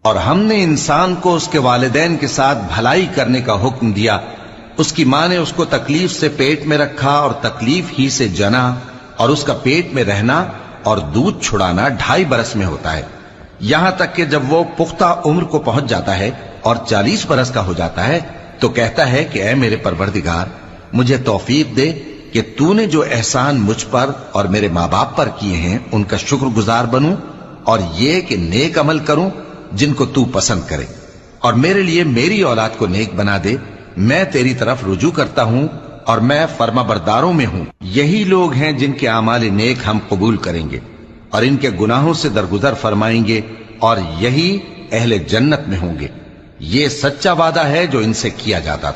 और हमने इंसान को उसके वालिदैन के साथ भलाई करने का हुक्म दिया। उसकी मां ने उसको तकलीफ से पेट में रखा और तकलीफ ही से जना, और उसका पेट में रहना और दूध छुड़ाना 2.5 बरस में होता है, यहां तक कि जब वो पुख्ता उम्र को पहुंच जाता है और 40 बरस का हो जाता है तो कहता है कि ऐ मेरे परवरदिगार, मुझे तौफीक दे कि तूने जो एहसान मुझ पर और मेरे माँ बाप पर किए हैं उनका शुक्रगुजार बनूं, और ये कि नेक अमल करूं जिनको तू पसंद करे, और मेरे लिए मेरी औलाद को नेक बना दे। मैं तेरी तरफ रुजू करता हूं और मैं फर्माबरदारों में हूं। यही लोग हैं जिनके आमाल नेक हम कबूल करेंगे और इनके गुनाहों से दरगुजर फरमाएंगे, और यही अहले जन्नत में होंगे। ये सच्चा वादा है जो इनसे किया जाता था।